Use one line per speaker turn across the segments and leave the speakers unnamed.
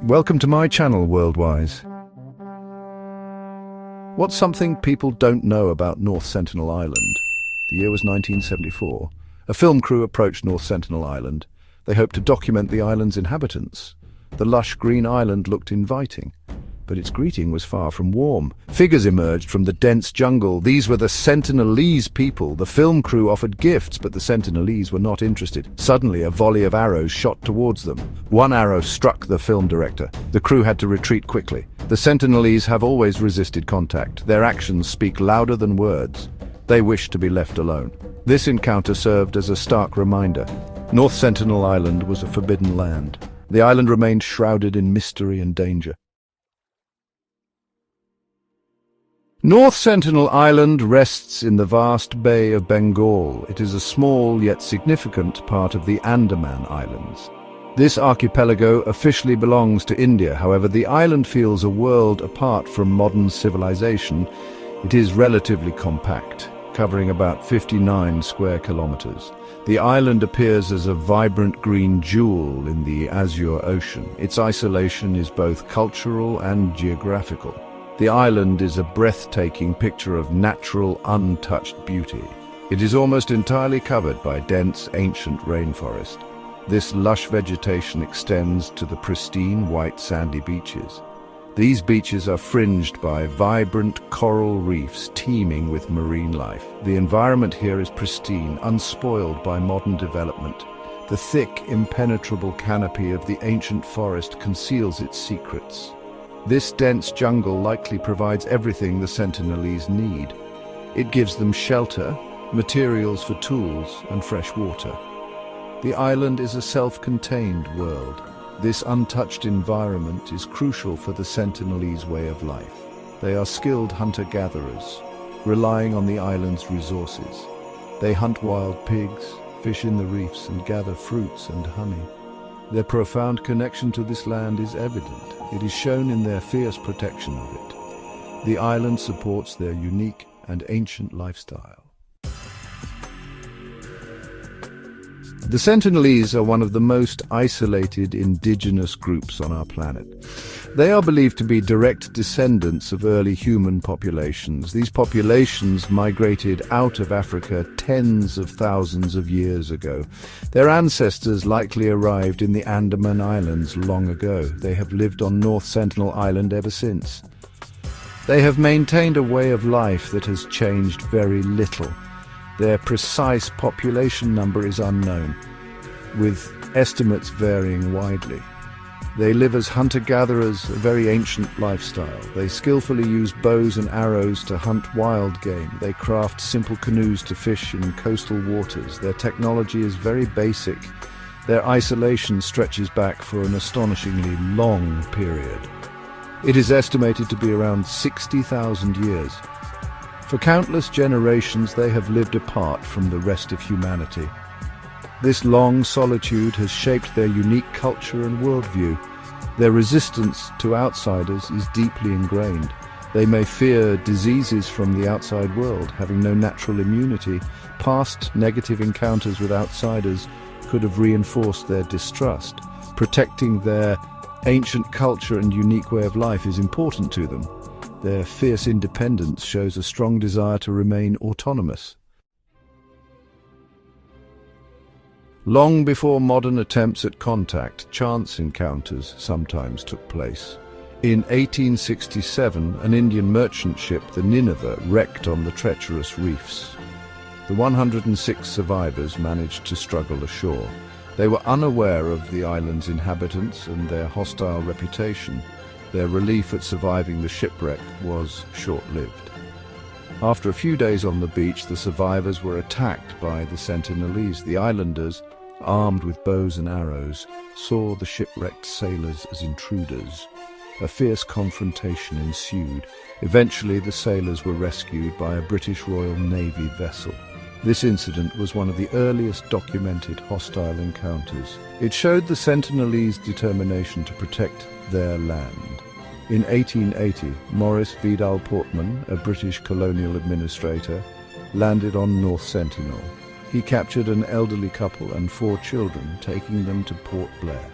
Welcome to my channel, Worldwise. What's something people don't know about North Sentinel Island? The year was 1974. A film crew approached North Sentinel Island. They hoped to document the island's inhabitants. The lush green island looked inviting, but its greeting was far from warm. Figures emerged from the dense jungle. These were the Sentinelese people. The film crew offered gifts, but the Sentinelese were not interested. Suddenly, a volley of arrows shot towards them. One arrow struck the film director. The crew had to retreat quickly. The Sentinelese have always resisted contact. Their actions speak louder than words. They wish to be left alone. This encounter served as a stark reminder. North Sentinel Island was a forbidden land. The island remained shrouded in mystery and danger. North Sentinel Island rests in the vast Bay of Bengal. It is a small yet significant part of the Andaman Islands. This archipelago officially belongs to India. However, the island feels a world apart from modern civilization. It is relatively compact, covering about 59 square kilometers. The island appears as a vibrant green jewel in the azure ocean. Its isolation is both cultural and geographical. The island is a breathtaking picture of natural, untouched beauty. It is almost entirely covered by dense, ancient rainforest. This lush vegetation extends to the pristine, white, sandy beaches. These beaches are fringed by vibrant coral reefs teeming with marine life. The environment here is pristine, unspoiled by modern development. The thick, impenetrable canopy of the ancient forest conceals its secrets. This dense jungle likely provides everything the Sentinelese need. It gives them shelter, materials for tools, and fresh water. The island is a self-contained world. This untouched environment is crucial for the Sentinelese way of life. They are skilled hunter-gatherers, relying on the island's resources. They hunt wild pigs, fish in the reefs, and gather fruits and honey. Their profound connection to this land is evident. It is shown in their fierce protection of it. The island supports their unique and ancient lifestyle. The Sentinelese are one of the most isolated indigenous groups on our planet. They are believed to be direct descendants of early human populations. These populations migrated out of Africa tens of thousands of years ago. Their ancestors likely arrived in the Andaman Islands long ago. They have lived on North Sentinel Island ever since. They have maintained a way of life that has changed very little. Their precise population number is unknown, with estimates varying widely. They live as hunter-gatherers, a very ancient lifestyle. They skillfully use bows and arrows to hunt wild game. They craft simple canoes to fish in coastal waters. Their technology is very basic. Their isolation stretches back for an astonishingly long period. It is estimated to be around 60,000 years. For countless generations, they have lived apart from the rest of humanity. This long solitude has shaped their unique culture and worldview. Their resistance to outsiders is deeply ingrained. They may fear diseases from the outside world, having no natural immunity. Past negative encounters with outsiders could have reinforced their distrust. Protecting their ancient culture and unique way of life is important to them. Their fierce independence shows a strong desire to remain autonomous. Long before modern attempts at contact, chance encounters sometimes took place. In 1867, an Indian merchant ship, the Nineveh, wrecked on the treacherous reefs. The 106 survivors managed to struggle ashore. They were unaware of the island's inhabitants and their hostile reputation. Their relief at surviving the shipwreck was short-lived. After a few days on the beach, the survivors were attacked by the Sentinelese. The islanders, armed with bows and arrows, saw the shipwrecked sailors as intruders. A fierce confrontation ensued. Eventually, the sailors were rescued by a British Royal Navy vessel. This incident was one of the earliest documented hostile encounters. It showed the Sentinelese determination to protect their land. In 1880, Maurice Vidal Portman, a British colonial administrator, landed on North Sentinel. He captured an elderly couple and 4 children, taking them to Port Blair.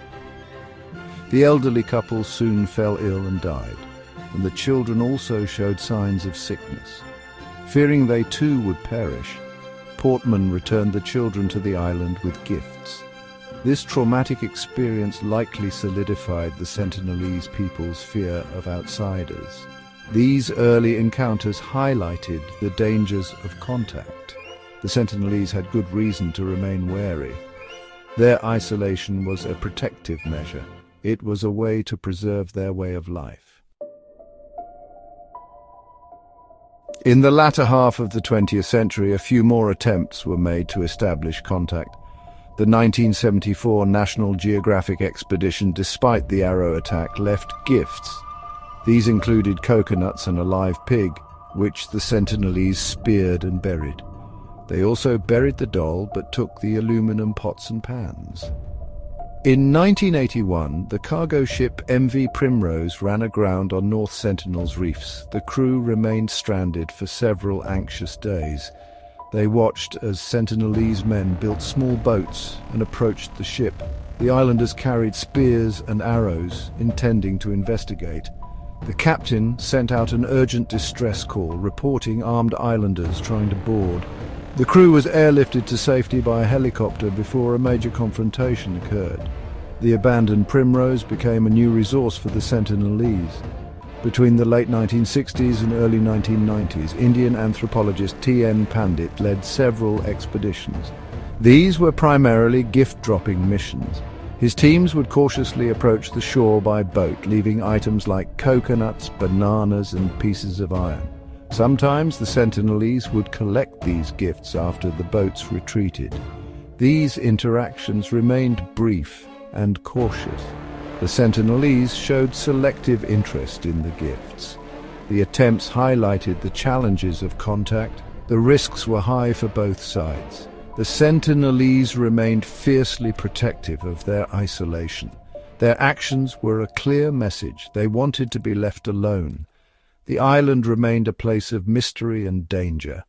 The elderly couple soon fell ill and died, and the children also showed signs of sickness. Fearing they too would perish, Portman returned the children to the island with gifts. This traumatic experience likely solidified the Sentinelese people's fear of outsiders. These early encounters highlighted the dangers of contact. The Sentinelese had good reason to remain wary. Their isolation was a protective measure. It was a way to preserve their way of life. In the latter half of the 20th century, a few more attempts were made to establish contact. The 1974 National Geographic expedition, despite the Arrow attack, left gifts. These included coconuts and a live pig, which the Sentinelese speared and buried. They also buried the doll, but took the aluminum pots and pans. In 1981, the cargo ship MV Primrose ran aground on North Sentinel's reefs. The crew remained stranded for several anxious days. They watched as Sentinelese men built small boats and approached the ship. The islanders carried spears and arrows, intending to investigate. The captain sent out an urgent distress call, reporting armed islanders trying to board. The crew was airlifted to safety by a helicopter before a major confrontation occurred. The abandoned Primrose became a new resource for the Sentinelese. Between the late 1960s and early 1990s, Indian anthropologist T.N. Pandit led several expeditions. These were primarily gift-dropping missions. His teams would cautiously approach the shore by boat, leaving items like coconuts, bananas, and pieces of iron. Sometimes the Sentinelese would collect these gifts after the boats retreated. These interactions remained brief and cautious. The Sentinelese showed selective interest in the gifts. The attempts highlighted the challenges of contact. The risks were high for both sides. The Sentinelese remained fiercely protective of their isolation. Their actions were a clear message. They wanted to be left alone. The island remained a place of mystery and danger.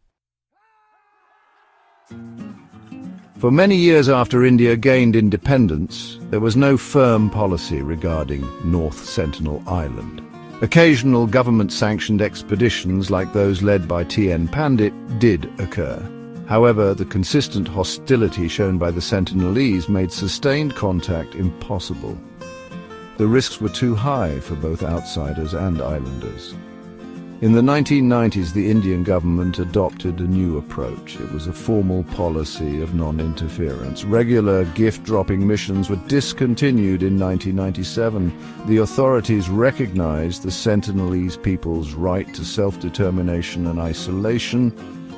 For many years after India gained independence, there was no firm policy regarding North Sentinel Island. Occasional government-sanctioned expeditions like those led by T.N. Pandit did occur. However, the consistent hostility shown by the Sentinelese made sustained contact impossible. The risks were too high for both outsiders and islanders. In the 1990s, the Indian government adopted a new approach. It was a formal policy of non-interference. Regular gift-dropping missions were discontinued in 1997. The authorities recognized the Sentinelese people's right to self-determination and isolation.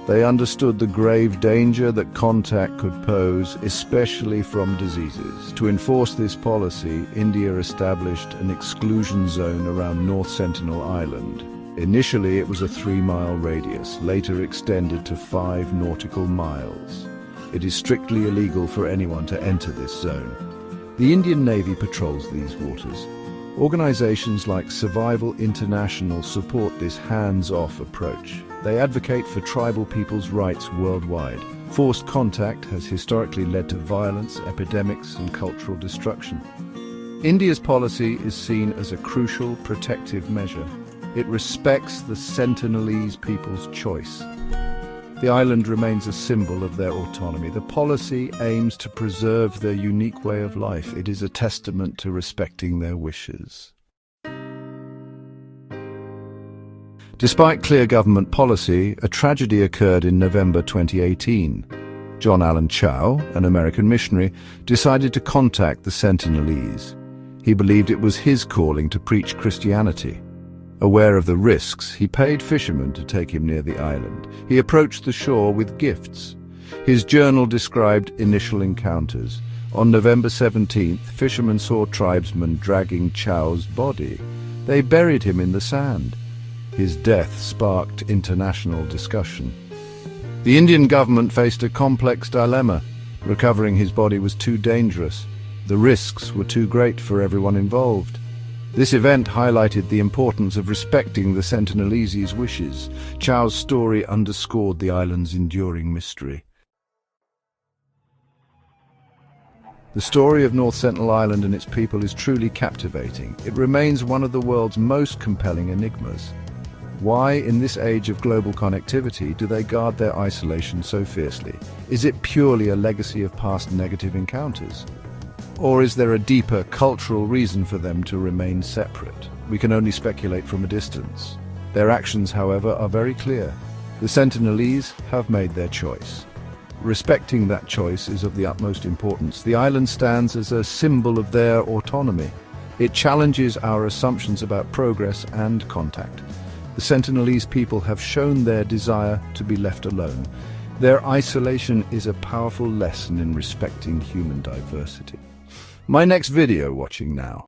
They understood the grave danger that contact could pose, especially from diseases. To enforce this policy, India established an exclusion zone around North Sentinel Island. Initially, it was a 3-mile radius, later extended to 5 nautical miles. It is strictly illegal for anyone to enter this zone. The Indian Navy patrols these waters. Organizations like Survival International support this hands-off approach. They advocate for tribal people's rights worldwide. Forced contact has historically led to violence, epidemics, and cultural destruction. India's policy is seen as a crucial protective measure. It respects the Sentinelese people's choice. The island remains a symbol of their autonomy. The policy aims to preserve their unique way of life. It is a testament to respecting their wishes. Despite clear government policy, a tragedy occurred in November 2018. John Allen Chow, an American missionary, decided to contact the Sentinelese. He believed it was his calling to preach Christianity. Aware of the risks, he paid fishermen to take him near the island. He approached the shore with gifts. His journal described initial encounters. On November 17th, fishermen saw tribesmen dragging Chow's body. They buried him in the sand. His death sparked international discussion. The Indian government faced a complex dilemma. Recovering his body was too dangerous. The risks were too great for everyone involved. This event highlighted the importance of respecting the Sentinelese's wishes. Chow's story underscored the island's enduring mystery. The story of North Sentinel Island and its people is truly captivating. It remains one of the world's most compelling enigmas. Why, in this age of global connectivity, do they guard their isolation so fiercely? Is it purely a legacy of past negative encounters? Or is there a deeper cultural reason for them to remain separate? We can only speculate from a distance. Their actions, however, are very clear. The Sentinelese have made their choice. Respecting that choice is of the utmost importance. The island stands as a symbol of their autonomy. It challenges our assumptions about progress and contact. The Sentinelese people have shown their desire to be left alone. Their isolation is a powerful lesson in respecting human diversity. My next video watching now.